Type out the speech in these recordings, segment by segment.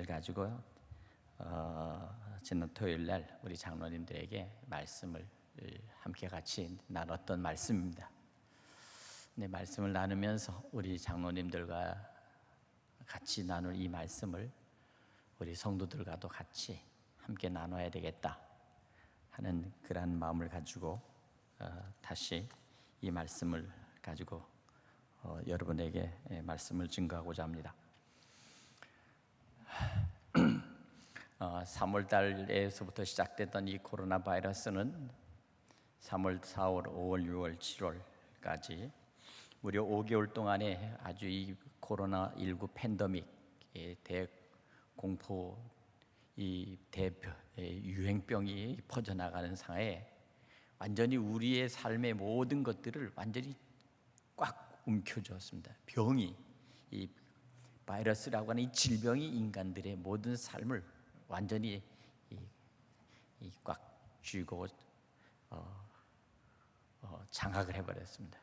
주제를 가지고 지난 토요일 날 우리 장로님들에게 말씀을 함께 같이 나눴던 말씀입니다. 네, 말씀을 나누면서 우리 장로님들과 같이 나눌 이 말씀을 우리 성도들과도 같이 함께 나눠야 되겠다 하는 그러한 마음을 가지고 다시 이 말씀을 가지고 여러분에게 말씀을 증거하고자 합니다. 3월 달에서부터 시작됐던 이 코로나 바이러스는 3월, 4월, 5월, 6월, 7월까지 무려 5개월 동안에 아주 이 코로나19 팬데믹의 대공포, 이 대유행병이 퍼져나가는 상황에 완전히 우리의 삶의 모든 것들을 완전히 꽉 움켜쥐었습니다. 병이, 이 바이러스라고 하는 이 질병이 인간들의 모든 삶을 완전히 꽉 쥐고 장악을 해버렸습니다.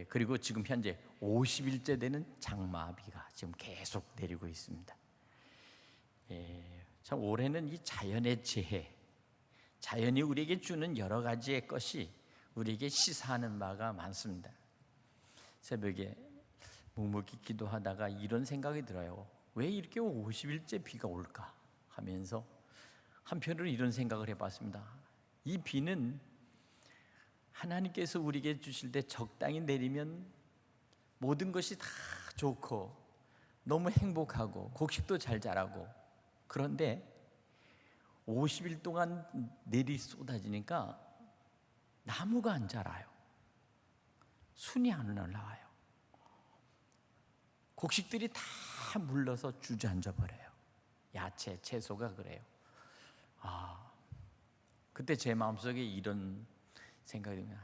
그리고 지금 현재 50일째 되는 장마비가 지금 계속 내리고 있습니다. 참 올해는 이 자연의 재해, 자연이 우리에게 주는 여러 가지의 것이 우리에게 시사하는 바가 많습니다. 새벽에 묵묵히 기도하다가 이런 생각이 들어요. 왜 이렇게 50일째 비가 올까 하면서 한편으로 이런 생각을 해봤습니다. 이 비는 하나님께서 우리에게 주실 때 적당히 내리면 모든 것이 다 좋고 너무 행복하고 곡식도 잘 자라고, 그런데 50일 동안 내리 쏟아지니까 나무가 안 자라요. 순이 안 올라와요. 곡식들이 다 물러서 주저앉아 버려요. 야채, 채소가 그래요. 그때 제 마음속에 이런 생각이 듭니다.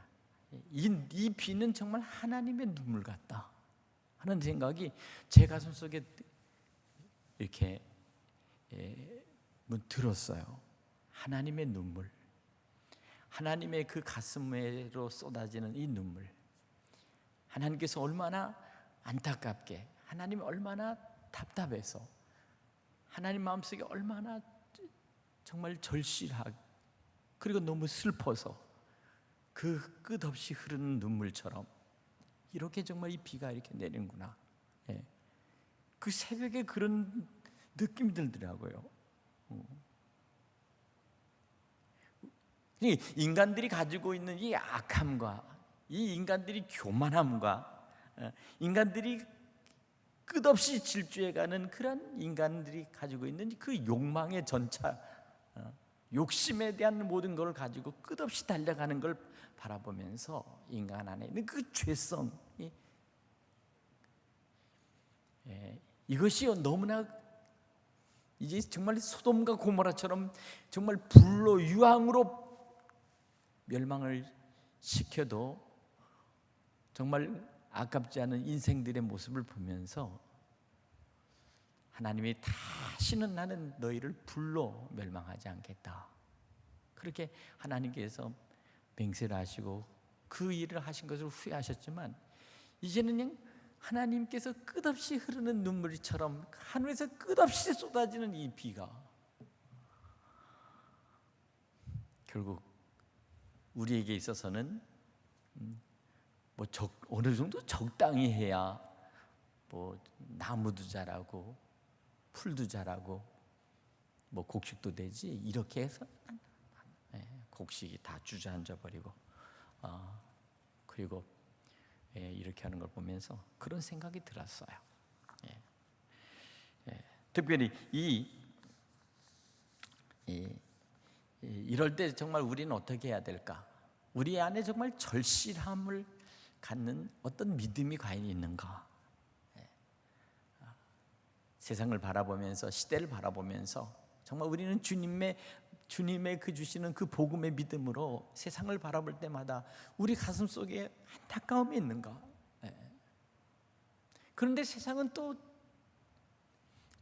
이 비는 정말 하나님의 눈물 같다 하는 생각이 제 가슴 속에 이렇게 들었어요. 하나님의 눈물, 하나님의 그 가슴으로 쏟아지는 이 눈물, 하나님께서 얼마나 안타깝게, 하나님이 얼마나 답답해서, 하나님 마음속에 얼마나 정말 절실하고 그리고 너무 슬퍼서 그 끝없이 흐르는 눈물처럼 이렇게 정말 이 비가 이렇게 내리는구나. 그 새벽에 그런 느낌이 들더라고요. 인간들이 가지고 있는 이 악함과 이 인간들이 교만함과 인간들이 끝없이 질주해가는 그런 인간들이 가지고 있는 그 욕망의 전차, 욕심에 대한 모든 걸 가지고 끝없이 달려가는 걸 바라보면서 인간 안에 있는 그 죄성, 이것이 너무나 이제 정말 소돔과 고모라처럼 정말 불로 유황으로 멸망을 시켜도 정말 아깝지 않은 인생들의 모습을 보면서 하나님이 다시는 나는 너희를 불로 멸망하지 않겠다, 그렇게 하나님께서 맹세를 하시고 그 일을 하신 것을 후회하셨지만, 이제는 그냥 하나님께서 끝없이 흐르는 눈물처럼 하늘에서 끝없이 쏟아지는 이 비가 결국 우리에게 있어서는 어느 정도 적당히 해야 나무도 자라고 풀도 자라고 곡식도 되지, 이렇게 해서 곡식이 다 주저앉아 버리고 그리고 이렇게 하는 걸 보면서 그런 생각이 들었어요. 특별히 이럴 때 정말 우리는 어떻게 해야 될까? 우리 안에 정말 절실함을 갖는 어떤 믿음이 과연 있는가? 세상을 바라보면서, 시대를 바라보면서 정말 우리는 주님의 그 주시는 그 복음의 믿음으로 세상을 바라볼 때마다 우리 가슴 속에 안타까움이 있는가? 그런데 세상은 또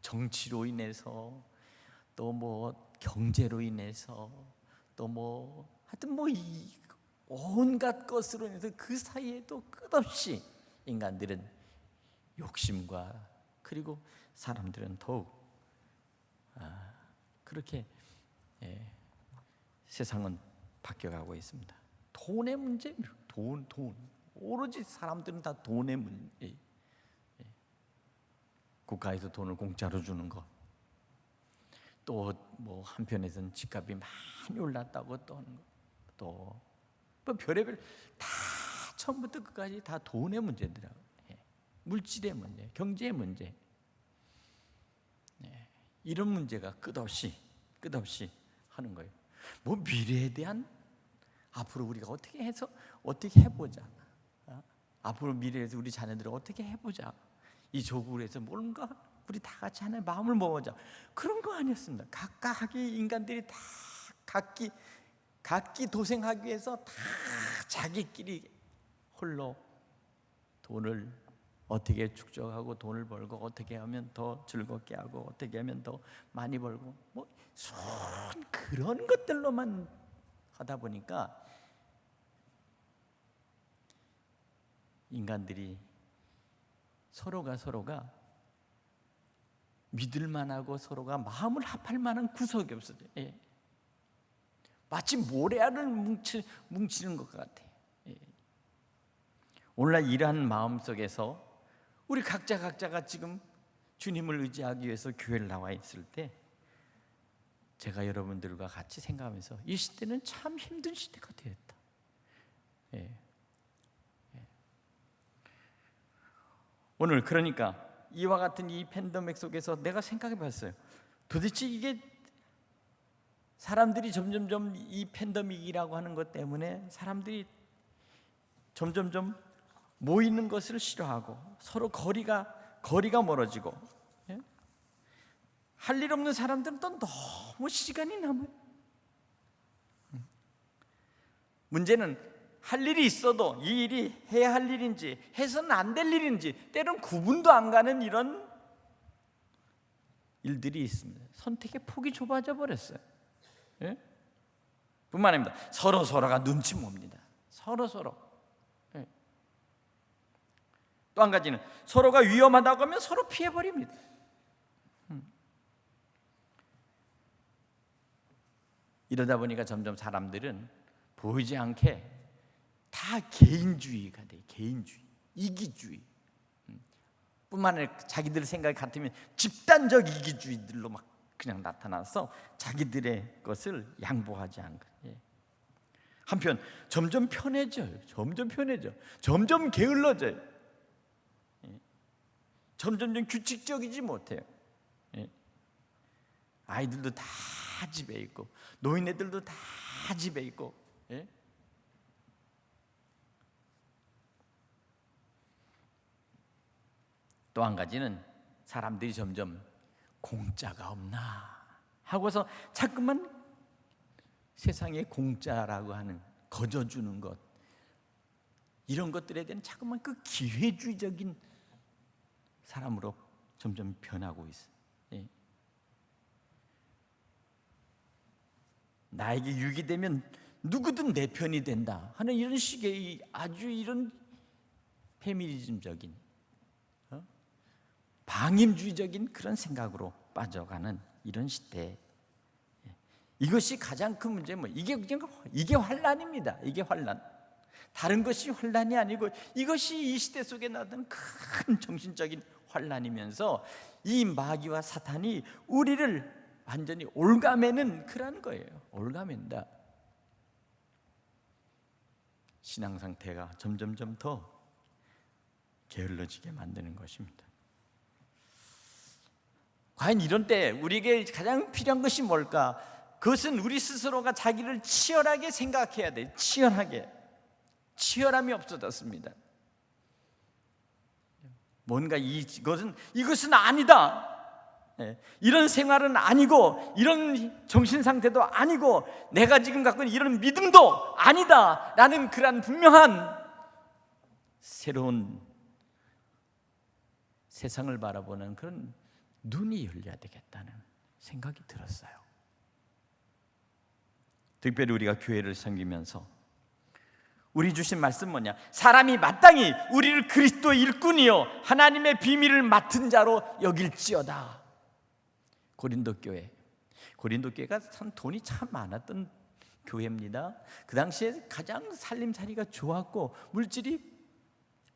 정치로 인해서, 또 경제로 인해서, 또 하여튼 이 온갖 것으로 인해서 그 사이에도 끝없이 인간들은 욕심과 그리고 사람들은 더욱 그렇게 세상은 바뀌어가고 있습니다. 돈의 문제, 돈. 오로지 사람들은 다 돈의 문제. 국가에서 돈을 공짜로 주는 것. 또 뭐 한편에서는 집값이 많이 올랐다고 또 하는 것. 또 뭐 별의별 다 처음부터 끝까지 다 돈의 문제더라고요. 물질의 문제, 경제의 문제. 이런 문제가 끝없이 하는 거예요. 뭐 미래에 대한 앞으로 우리가 어떻게 해보자. 앞으로 미래에서 우리 자녀들을 어떻게 해보자. 이 조국에서 뭔가 우리 다 같이 하나의 마음을 모으자. 그런 거 아니었습니다. 각각의 인간들이 다 각기 도생하기 위해서 다 자기끼리 홀로 돈을 어떻게 축적하고 돈을 벌고 어떻게 하면 더 즐겁게 하고 어떻게 하면 더 많이 벌고 뭐 그런 것들로만 하다 보니까 인간들이 서로가 믿을 만하고 서로가 마음을 합할 만한 구석이 없어요. 마치 모래알을 뭉치는 것 같아요. 오늘날 이러한 마음 속에서 우리 각자가 지금 주님을 의지하기 위해서 교회를 나와 있을 때 제가 여러분들과 같이 생각하면서 이 시대는 참 힘든 시대가 되었다. 오늘 그러니까 이와 같은 이 팬데믹 속에서 내가 생각해 봤어요. 도대체 이게 사람들이 점점점 이 팬데믹이라고 하는 것 때문에 사람들이 점점점 모이는 것을 싫어하고 서로 거리가 멀어지고 할 일 없는 사람들은 또 너무 시간이 남아요. 문제는 할 일이 있어도 이 일이 해야 할 일인지 해서는 안 될 일인지 때론 구분도 안 가는 이런 일들이 있습니다. 선택의 폭이 좁아져 버렸어요. 뿐만 아닙니다. 서로가 눈치 봅니다. 서로. 또 한 가지는 서로가 위험하다고 하면 서로 피해버립니다. 이러다 보니까 점점 사람들은 보이지 않게 다 개인주의가 돼요. 개인주의, 이기주의. 뿐만 아니라 자기들 생각이 같으면 집단적 이기주의들로 막 그냥 나타나서 자기들의 것을 양보하지 않고 한편 점점 편해져요. 점점 게을러져요. 점점 규칙적이지 못해요. 아이들도 다 집에 있고 노인네들도 다 집에 있고 또 한 가지는 사람들이 점점 공짜가 없나 하고서 자꾸만 세상에 공짜라고 하는 거저주는 것 이런 것들에 대한 자꾸만 그 기회주의적인 사람으로 점점 변하고 있어요. 나에게 유익이 되면 누구든 내 편이 된다 하는 이런 식의 아주 이런 페미니즘적인 방임주의적인 그런 생각으로 빠져가는 이런 시대. 이것이 가장 큰 문제는 이게 환란입니다. 이게 환란. 다른 것이 환란이 아니고 이것이 이 시대 속에 나타나는 큰 정신적인 환란이면서 이 마귀와 사탄이 우리를 완전히 올가매는 그런 거예요. 올가맨다. 신앙 상태가 점점점 더 게을러지게 만드는 것입니다. 과연 이런 때 우리에게 가장 필요한 것이 뭘까? 그것은 우리 스스로가 자기를 치열하게 생각해야 돼요. 치열함이 없어졌습니다. 뭔가 이것은 아니다. 이런 생활은 아니고 이런 정신 상태도 아니고 내가 지금 갖고 있는 이런 믿음도 아니다 라는 그런 분명한 새로운 세상을 바라보는 그런 눈이 열려야 되겠다는 생각이 들었어요. 특별히 우리가 교회를 섬기면서 우리 주신 말씀 뭐냐? 사람이 마땅히 우리를 그리스도의 일꾼이요 하나님의 비밀을 맡은 자로 여길지어다. 고린도 교회가 참 돈이 참 많았던 교회입니다. 그 당시에 가장 살림살이가 좋았고 물질이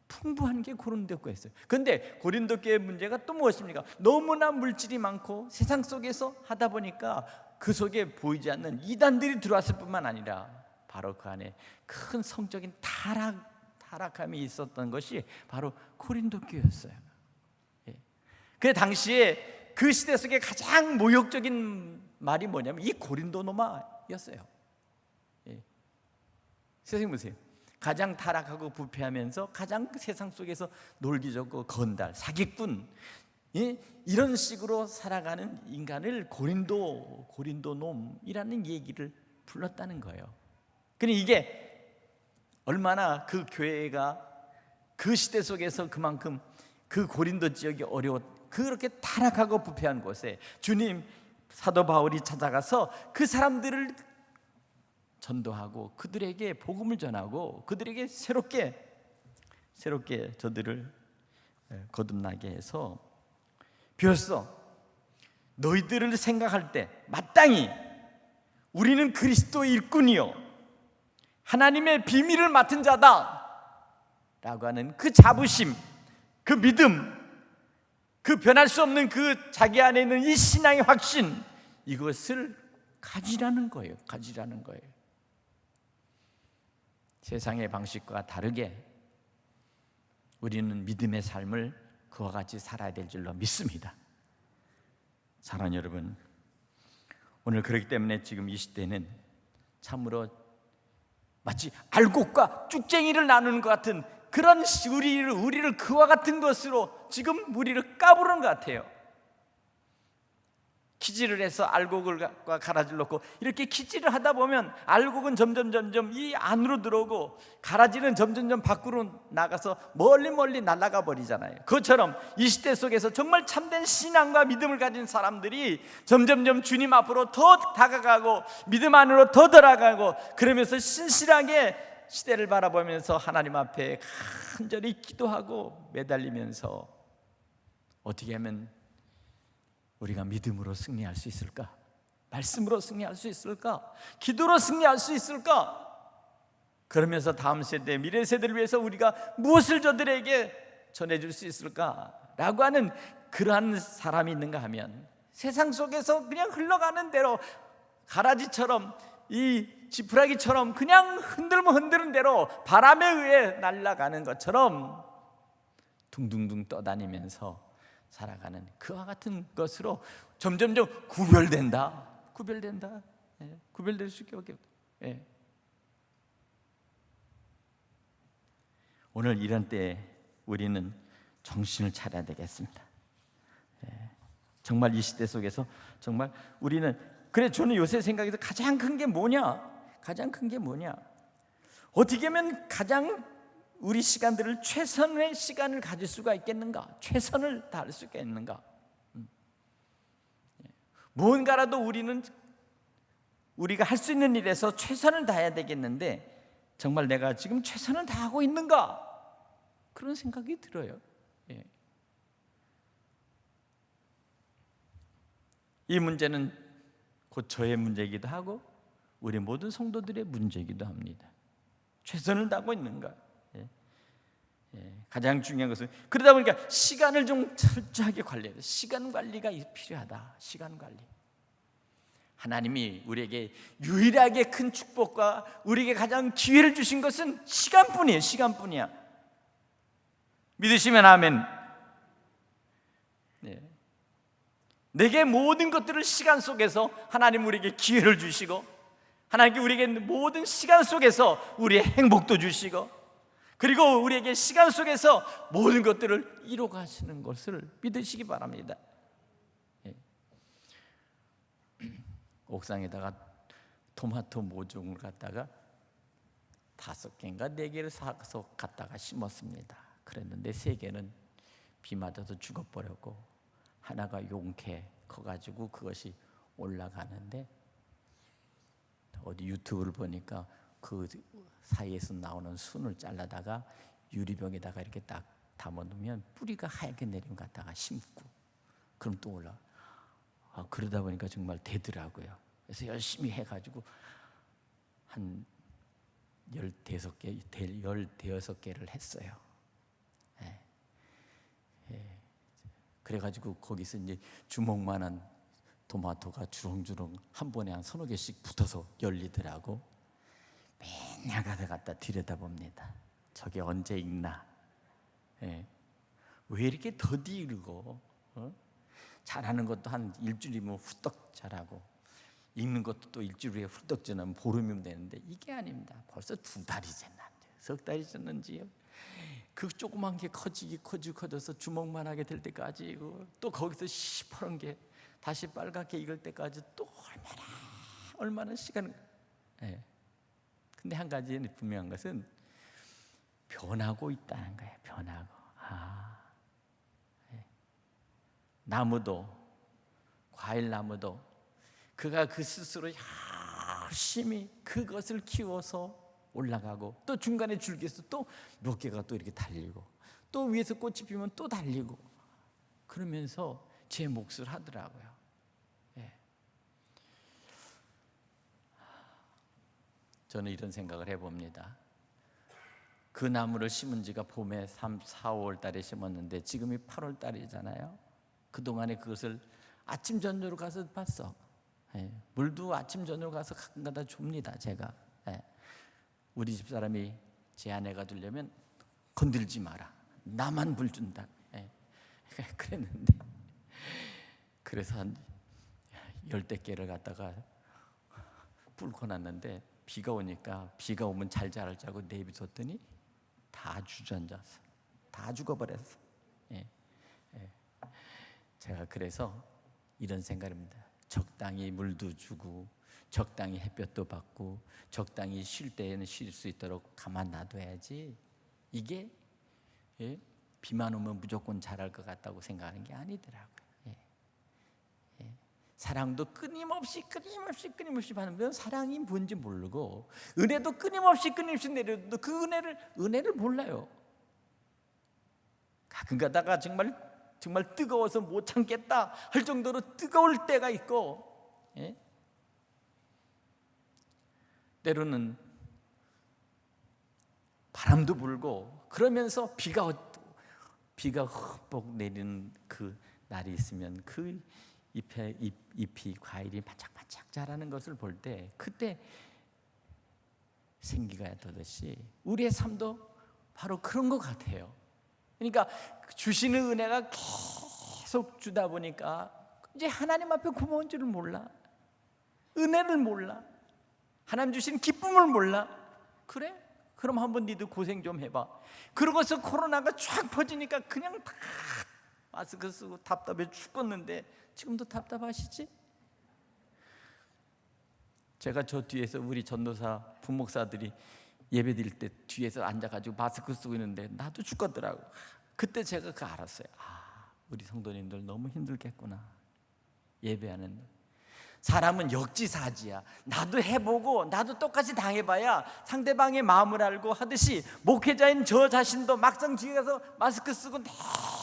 풍부한 게 고린도 교회였어요. 그런데 고린도 교회의 문제가 또 무엇입니까? 너무나 물질이 많고 세상 속에서 하다 보니까 그 속에 보이지 않는 이단들이 들어왔을 뿐만 아니라 바로 그 안에 큰 성적인 타락함이 있었던 것이 바로 고린도 교회였어요. 그 당시에 그 시대 속에 가장 모욕적인 말이 뭐냐면 이 고린도 놈아였어요. 선생님 보세요. 가장 타락하고 부패하면서 가장 세상 속에서 놀기 좋고 건달, 사기꾼 이런 식으로 살아가는 인간을 고린도 놈이라는 얘기를 불렀다는 거예요. 근데 이게 얼마나 그 교회가 그 시대 속에서 그만큼 그 고린도 지역이 그렇게 타락하고 부패한 곳에 주님 사도 바울이 찾아가서 그 사람들을 전도하고 그들에게 복음을 전하고 그들에게 새롭게 저들을 거듭나게 해서 비로소 너희들을 생각할 때 마땅히 우리는 그리스도의 일꾼이요 하나님의 비밀을 맡은 자다 라고 하는 그 자부심, 그 믿음, 그 변할 수 없는 그 자기 안에 있는 이 신앙의 확신, 이것을 가지라는 거예요. 세상의 방식과 다르게 우리는 믿음의 삶을 그와 같이 살아야 될 줄로 믿습니다. 사랑하는 여러분, 오늘 그렇기 때문에 지금 이 시대는 참으로 마치 알곡과 쭉쟁이를 나누는 것 같은 그런 우리를 그와 같은 것으로 지금 우리를 까부르는 것 같아요. 키질을 해서 알곡과 가라지를 넣고 이렇게 키질을 하다 보면 알곡은 점점 이 안으로 들어오고 가라지는 점점 밖으로 나가서 멀리 날아가 버리잖아요. 그것처럼 이 시대 속에서 정말 참된 신앙과 믿음을 가진 사람들이 점점 주님 앞으로 더 다가가고 믿음 안으로 더 들어가고 그러면서 신실하게 시대를 바라보면서 하나님 앞에 간절히 기도하고 매달리면서 어떻게 하면 우리가 믿음으로 승리할 수 있을까? 말씀으로 승리할 수 있을까? 기도로 승리할 수 있을까? 그러면서 다음 세대, 미래 세대를 위해서 우리가 무엇을 저들에게 전해줄 수 있을까? 라고 하는 그러한 사람이 있는가 하면 세상 속에서 그냥 흘러가는 대로 가라지처럼 이 지푸라기처럼 그냥 흔드는 대로 바람에 의해 날아가는 것처럼 둥둥둥 떠다니면서 살아가는 그와 같은 것으로 점점 구별된다. 구별될 수밖에 없다. 오늘 이런 때에 우리는 정신을 차려야 되겠습니다. 정말 이 시대 속에서 정말 우리는 저는 요새 생각해서 가장 큰 게 뭐냐? 어떻게 하면 가장 우리 시간들을 최선의 시간을 가질 수가 있겠는가? 최선을 다할 수가 있는가? 무언가라도 우리가 할 수 있는 일에서 최선을 다해야 되겠는데 정말 내가 지금 최선을 다하고 있는가? 그런 생각이 들어요. 이 문제는 곧 저의 문제이기도 하고 우리 모든 성도들의 문제이기도 합니다. 최선을 다하고 있는가? 가장 중요한 것은 그러다 보니까 시간을 좀 철저하게 관리해야 돼. 시간 관리가 필요하다. 시간 관리. 하나님이 우리에게 유일하게 큰 축복과 우리에게 가장 기회를 주신 것은 시간뿐이에요. 시간뿐이야. 믿으시면 아멘. 내게 모든 것들을 시간 속에서 하나님 우리에게 기회를 주시고 하나님께 우리에게 모든 시간 속에서 우리의 행복도 주시고 그리고 우리에게 시간 속에서 모든 것들을 이루어가시는 것을 믿으시기 바랍니다. 옥상에다가 토마토 모종을 갖다가 5개인가 4개를 사서 갖다가 심었습니다. 그랬는데 3개는 비 맞아서 죽어버렸고 하나가 용케 커가지고 그것이 올라가는데 어디 유튜브를 보니까 그 사이에서 나오는 순을 잘라다가 유리병에다가 이렇게 딱 담아놓으면 뿌리가 하얗게 내린 것 갖다가 심고 그럼 또 올라. 그러다 보니까 정말 되더라고요. 그래서 열심히 해가지고 한 15개를 했어요. 예. 예. 그래가지고 거기서 이제 주먹만한 토마토가 주렁주렁 한 번에 한 서너 개씩 붙어서 열리더라고. 맨날 갖다 들여다봅니다. 저게 언제 익나? 예. 왜 이렇게 더디 익고? 자라는 것도 한 일주일이면 후떡 자라고 익는 것도 또 일주일 후에 후떡 지나면 보름이면 되는데 이게 아닙니다. 벌써 2달이 지났는데, 석 달이 지났는지요. 그 조그만 게 커져서 주먹만하게 될 때까지 또 거기서 시퍼런 게 다시 빨갛게 익을 때까지 또 얼마나 시간. 예. 근데 한 가지 분명한 것은 변하고 있다는 거예요. 변하고. 예. 나무도, 과일 나무도 그가 그 스스로 열심히 그것을 키워서 올라가고 또 중간에 줄기에서 또 몇 개가 또 이렇게 달리고 또 위에서 꽃이 피면 또 달리고 그러면서 제 몫을 하더라고요. 예. 저는 이런 생각을 해봅니다. 그 나무를 심은 지가 봄에 3, 4, 5월 달에 심었는데 지금이 8월 달이잖아요. 그동안에 그것을 아침 저녁으로 가서 봤어. 예. 물도 아침 저녁으로 가서 가끔가다 줍니다. 제가. 예. 우리 집사람이 제 아내가 되려면 건들지 마라. 나만 물 준다. 예. 그랬는데 그래서 한 10대 개를 갖다가 뿔고 놨는데 비가 오니까 비가 오면 잘 자랄자고 내비뒀더니 다 주저앉았어. 다 죽어버렸어. 예. 예. 제가 그래서 이런 생각입니다. 적당히 물도 주고 적당히 햇볕도 받고 적당히 쉴 때에는 쉴 수 있도록 가만 놔둬야지. 이게 예? 비만 오면 무조건 자랄 것 같다고 생각하는 게 아니더라고요. 예. 예. 사랑도 끊임없이 받으면 사랑이 뭔지 모르고 은혜도 끊임없이 내려도 그 은혜를 몰라요. 가끔 가다가 정말 뜨거워서 못 참겠다 할 정도로 뜨거울 때가 있고, 예? 때로는 바람도 불고 그러면서 비가 흠뻑 내리는 그 날이 있으면 그 잎이 과일이 반짝반짝 자라는 것을 볼 때 그때 생기가 돋듯이 우리의 삶도 바로 그런 것 같아요. 그러니까 주시는 은혜가 계속 주다 보니까 이제 하나님 앞에 고마운 줄을 몰라. 은혜를 몰라. 하나님 주신 기쁨을 몰라. 그래? 그럼 한번 니도 고생 좀 해봐. 그러고서 코로나가 쫙 퍼지니까 그냥 다 마스크 쓰고 답답해 죽겠는데 지금도 답답하시지? 제가 저 뒤에서 우리 전도사 부목사들이 예배 드릴 때 뒤에서 앉아가지고 마스크 쓰고 있는데 나도 죽겠더라고. 그때 제가 그거 알았어요. 우리 성도님들 너무 힘들겠구나. 예배하는 사람은 역지사지야. 나도 해보고 나도 똑같이 당해봐야 상대방의 마음을 알고 하듯이 목회자인 저 자신도 막상 뒤에 가서 마스크 쓰고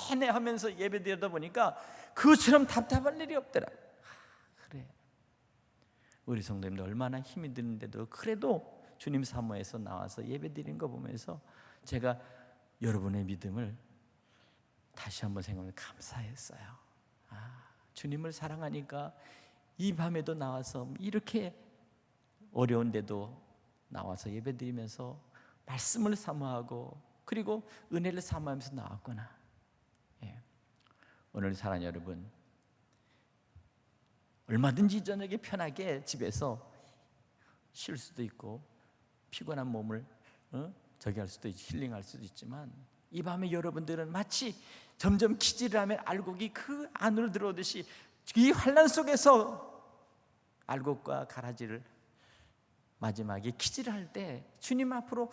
내내 하면서 예배 드리다 보니까 그것처럼 답답할 일이 없더라. 그래, 우리 성도님들 얼마나 힘이 드는데도 그래도 주님 사모에서 나와서 예배 드리는 거 보면서 제가 여러분의 믿음을 다시 한번 생각하면 감사했어요. 주님을 사랑하니까 이 밤에도 나와서 이렇게 어려운데도 나와서 예배드리면서 말씀을 사모하고 그리고 은혜를 사모하면서 나왔구나. 예. 오늘 사랑하는 여러분, 얼마든지 저녁에 편하게 집에서 쉴 수도 있고 피곤한 몸을 저기 할 수도 있지, 힐링할 수도 있지만 이 밤에 여러분들은 마치 점점 기지를 하면 알곡이 그 안으로 들어오듯이 이 환난 속에서 알곡과 가라지를 마지막에 기지를 할 때 주님 앞으로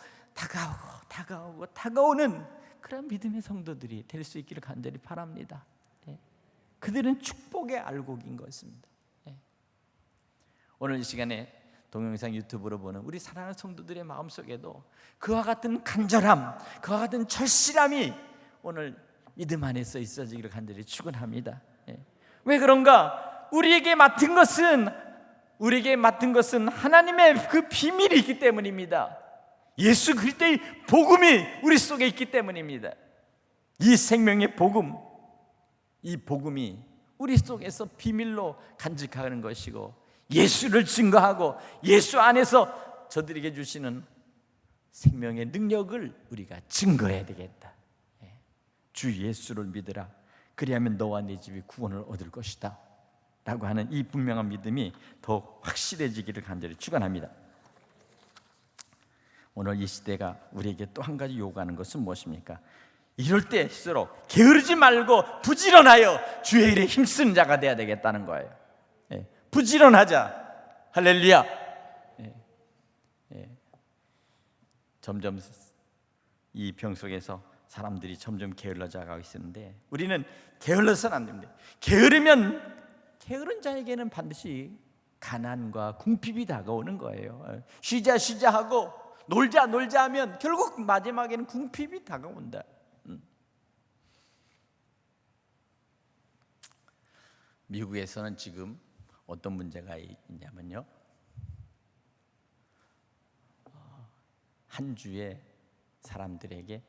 다가오는 그런 믿음의 성도들이 될 수 있기를 간절히 바랍니다. 예. 그들은 축복의 알곡인 것입니다. 예. 오늘 이 시간에 동영상 유튜브로 보는 우리 사랑하는 성도들의 마음속에도 그와 같은 간절함, 그와 같은 절실함이 오늘 믿음 안에서 있어지기를 간절히 축원합니다. 왜 그런가? 우리에게 맡은 것은 하나님의 그 비밀이 있기 때문입니다. 예수 그리스도의 복음이 우리 속에 있기 때문입니다. 이 생명의 복음, 이 복음이 우리 속에서 비밀로 간직하는 것이고, 예수를 증거하고 예수 안에서 저들에게 주시는 생명의 능력을 우리가 증거해야 되겠다. 주 예수를 믿으라. 그리하면 너와 네 집이 구원을 얻을 것이다 라고 하는 이 분명한 믿음이 더 확실해지기를 간절히 축원합니다. 오늘 이 시대가 우리에게 또 한 가지 요구하는 것은 무엇입니까? 이럴 때일수록 게으르지 말고 부지런하여 주의 일에 힘쓰는 자가 되어야 되겠다는 거예요. 부지런하자. 할렐루야. 점점 이 병 속에서 사람들이 점점 게을러져 가고 있는데, 우리는 게을러서는 안 됩니다. 게으른 자에게는 반드시 가난과 궁핍이 다가오는 거예요. 쉬자 하고 놀자 하면 결국 마지막에는 궁핍이 다가온다. 미국에서는 지금 어떤 문제가 있냐면요, 한 주에 사람들에게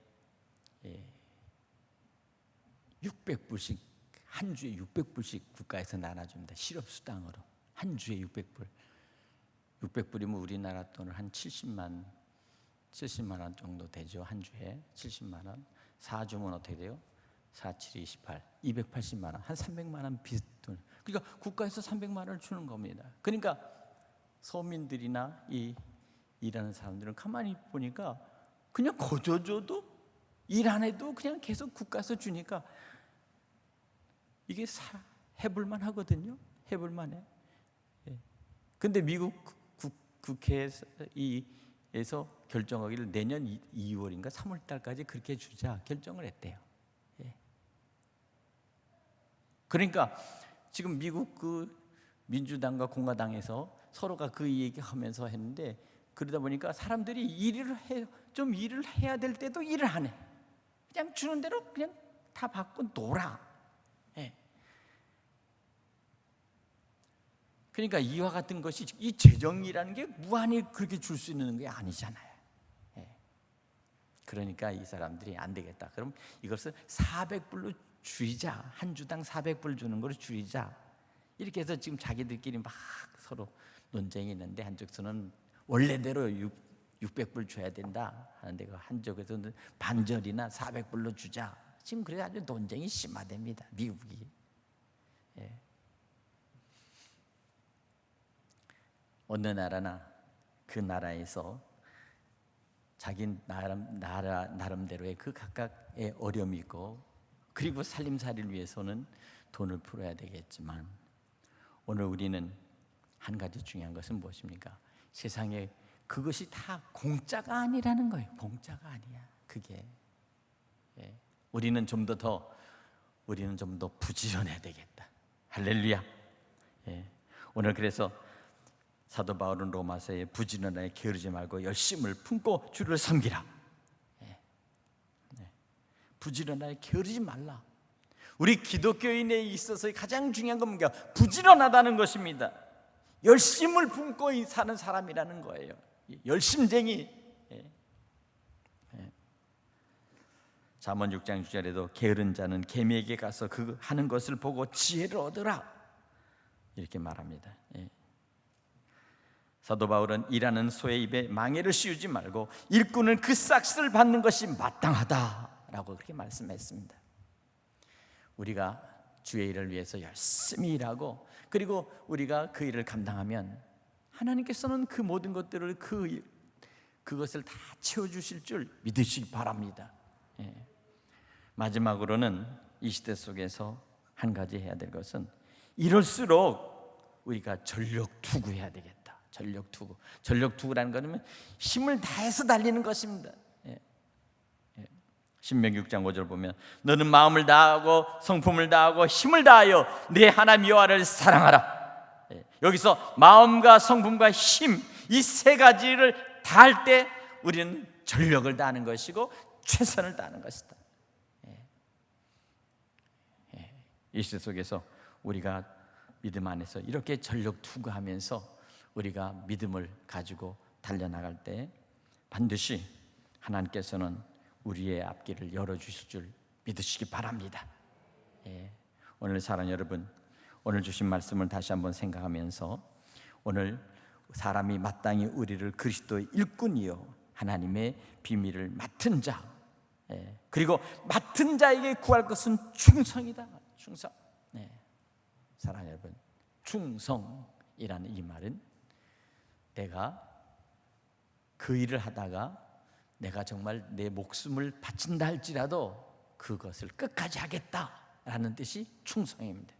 600불씩, 한 주에 600불씩 국가에서 나눠줍니다. 실업수당으로 한 주에 600불. 600불이면 우리나라 돈을 한 70만 원 정도 되죠. 한 주에 70만 원. 4주면 어떻게 돼요? 4, 7, 28, 280만 원, 한 300만 원 비슷한. 그러니까 국가에서 300만 원을 주는 겁니다. 그러니까 서민들이나 이 일하는 사람들은 가만히 보니까 그냥 거저줘도 일 안 해도 그냥 계속 국가에서 주니까 이게 해볼만 하거든요. 해볼만해. 근데 미국 국회에서 결정하기를 내년 2월인가 3월 달까지 그렇게 주자 결정을 했대요. 그러니까 지금 미국 그 민주당과 공화당에서 서로가 그 얘기하면서 했는데, 그러다 보니까 사람들이 일을 해야 될 때도 일을 안 해. 그냥 주는 대로 그냥 다 받고 놀아. 그러니까 이와 같은 것이, 이 재정이라는 게 무한히 그렇게 줄 수 있는 게 아니잖아요. 그러니까 이 사람들이 안 되겠다. 그럼 이것을 400불로 줄이자. 한 주당 400불 주는 걸 줄이자. 이렇게 해서 지금 자기들끼리 막 서로 논쟁이 있는데, 한쪽에서는 원래대로 600불 줘야 된다 하는데, 그 한쪽에서는 반절이나 400불로 주자. 지금 그래서 아주 논쟁이 심화됩니다, 미국이. 어느 나라나 그 나라에서 자기 나름대로의 그 각각의 어려움이 있고, 그리고 살림살이를 위해서는 돈을 풀어야 되겠지만, 오늘 우리는 한 가지 중요한 것은 무엇입니까? 세상에 그것이 다 공짜가 아니라는 거예요. 공짜가 아니야. 그게 우리는 좀 더 부지런해야 되겠다. 할렐루야. 오늘 그래서 사도 바울은 로마서에 부지런하게 게으르지 말고 열심을 품고 주를 섬기라. 부지런하게 게으르지 말라. 우리 기독교인에 있어서 가장 중요한 건 뭔가 부지런하다는 것입니다. 열심을 품고 사는 사람이라는 거예요. 열심쟁이. 잠언 6장 6절에도 게으른 자는 개미에게 가서 그 하는 것을 보고 지혜를 얻으라 이렇게 말합니다. 사도 바울은 일하는 소의 입에 망해를 씌우지 말고 일꾼은 그 싹을 받는 것이 마땅하다라고 그렇게 말씀했습니다. 우리가 주의 일을 위해서 열심히 일하고, 그리고 우리가 그 일을 감당하면 하나님께서는 그 모든 것들을 그것을 다 채워주실 줄 믿으시기 바랍니다. 마지막으로는 이 시대 속에서 한 가지 해야 될 것은, 이럴수록 우리가 전력 투구해야 되겠다. 전력 투구라는 것은 힘을 다해서 달리는 것입니다. 신명기 6장 5절 보면, 너는 마음을 다하고 성품을 다하고 힘을 다하여 내 하나님 여호와를 사랑하라. 여기서 마음과 성품과 힘, 이 세 가지를 다 할 때 우리는 전력을 다하는 것이고 최선을 다하는 것이다. 이 시대 속에서 우리가 믿음 안에서 이렇게 전력 투구하면서 우리가 믿음을 가지고 달려나갈 때 반드시 하나님께서는 우리의 앞길을 열어주실 줄 믿으시기 바랍니다. 오늘 사랑하는 여러분, 오늘 주신 말씀을 다시 한번 생각하면서 오늘 사람이 마땅히 우리를 그리스도의 일꾼이요 하나님의 비밀을 맡은 자, 그리고 맡은 자에게 구할 것은 충성이다. 충성. 사랑하는 여러분, 충성이라는 이 말은 내가 그 일을 하다가 내가 정말 내 목숨을 바친다 할지라도 그것을 끝까지 하겠다라는 뜻이 충성입니다.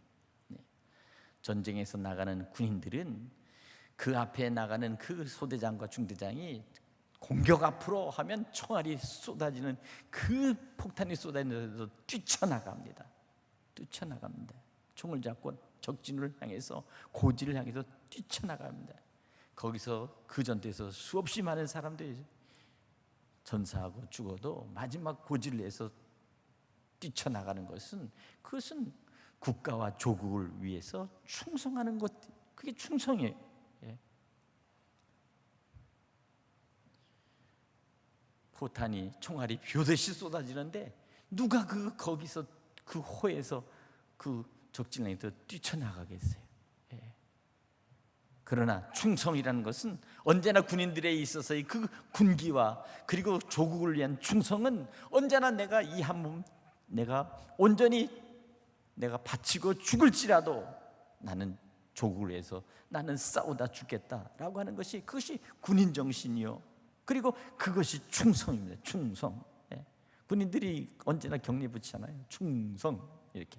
전쟁에서 나가는 군인들은 그 앞에 나가는 그 소대장과 중대장이 공격 앞으로 하면 총알이 쏟아지는 그 폭탄이 쏟아지는 데서 뛰쳐나갑니다. 총을 잡고 적진을 향해서 고지를 향해서 뛰쳐나갑니다. 거기서 그 전투에서 수없이 많은 사람들이 전사하고 죽어도 마지막 고지를 내서 뛰쳐나가는 것은 그것은 국가와 조국을 위해서 충성하는 것, 그게 충성이에요. 포탄이 총알이 벼듯이 쏟아지는데 누가 거기서 그 호에서 그 적진에서 뛰쳐나가겠어요? 그러나 충성이라는 것은 언제나 군인들에 있어서의 그 군기와 그리고 조국을 위한 충성은 언제나 내가 이 한 몸 내가 온전히 내가 바치고 죽을지라도 나는 조국을 위해서 나는 싸우다 죽겠다라고 하는 것이 그것이 군인 정신이요. 그리고 그것이 충성입니다. 충성. 군인들이 언제나 격리 붙이잖아요. 충성 이렇게.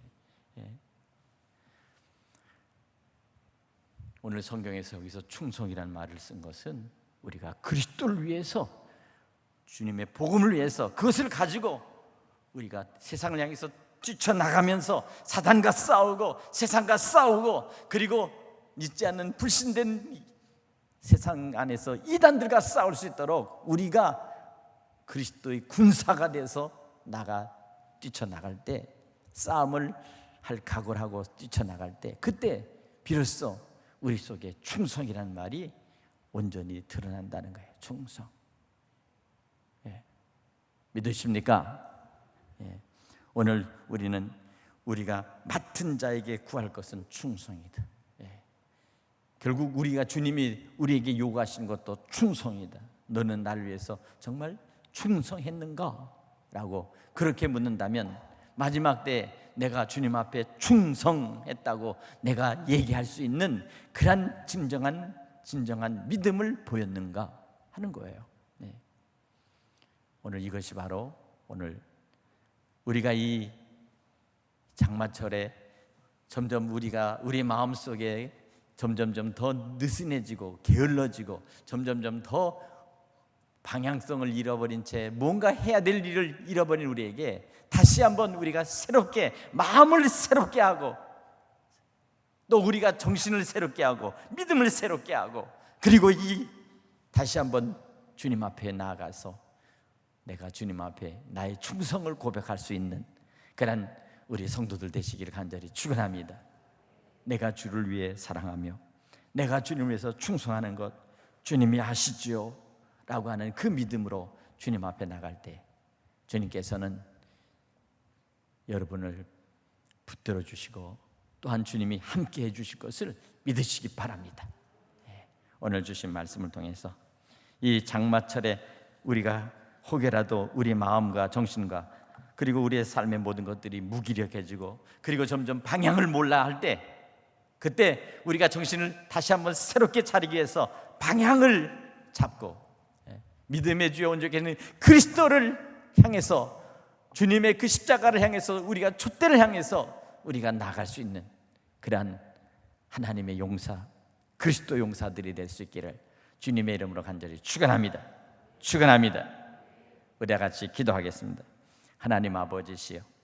오늘 성경에서 여기서 충성이라는 말을 쓴 것은 우리가 그리스도를 위해서 주님의 복음을 위해서 그것을 가지고 우리가 세상을 향해서 뛰쳐나가면서 사단과 싸우고 세상과 싸우고 그리고 믿지 않는 불신된 세상 안에서 이단들과 싸울 수 있도록 우리가 그리스도의 군사가 돼서 뛰쳐나갈 때 싸움을 할 각오를 하고 뛰쳐나갈 때 그때 비로소 우리 속에 충성이라는 말이 온전히 드러난다는 거예요. 충성. 믿으십니까? 오늘 우리는 우리가 맡은 자에게 구할 것은 충성이다. 결국 우리가 주님이 우리에게 요구하신 것도 충성이다. 너는 나를 위해서 정말 충성했는가? 라고 그렇게 묻는다면 마지막 때 내가 주님 앞에 충성했다고 내가 얘기할 수 있는 그런 진정한 믿음을 보였는가 하는 거예요. 오늘 이것이 바로 오늘 우리가 이 장마철에 점점 우리 마음속에 점점점 더 느슨해지고 게을러지고 점점점 더 방향성을 잃어버린 채 뭔가 해야 될 일을 잃어버린 우리에게 다시 한번 우리가 새롭게 마음을 새롭게 하고 또 우리가 정신을 새롭게 하고 믿음을 새롭게 하고 그리고 다시 한번 주님 앞에 나아가서 내가 주님 앞에 나의 충성을 고백할 수 있는 그런 우리 성도들 되시기를 간절히 축원합니다. 내가 주를 위해 사랑하며 내가 주님을 위해서 충성하는 것 주님이 아시지요 라고 하는 그 믿음으로 주님 앞에 나갈 때 주님께서는 여러분을 붙들어 주시고 또한 주님이 함께 해주실 것을 믿으시기 바랍니다. 오늘 주신 말씀을 통해서 이 장마철에 우리가 혹여라도 우리 마음과 정신과 그리고 우리의 삶의 모든 것들이 무기력해지고 그리고 점점 방향을 몰라 할 때 그때 우리가 정신을 다시 한번 새롭게 차리기 위해서 방향을 잡고 믿음의 주여 온전히 있는 그리스도를 향해서 주님의 그 십자가를 향해서 우리가 촛대를 향해서 우리가 나아갈 수 있는 그러한 하나님의 용사 그리스도 용사들이 될 수 있기를 주님의 이름으로 간절히 축원합니다. 축원합니다. 우리와 같이 기도하겠습니다. 하나님 아버지시여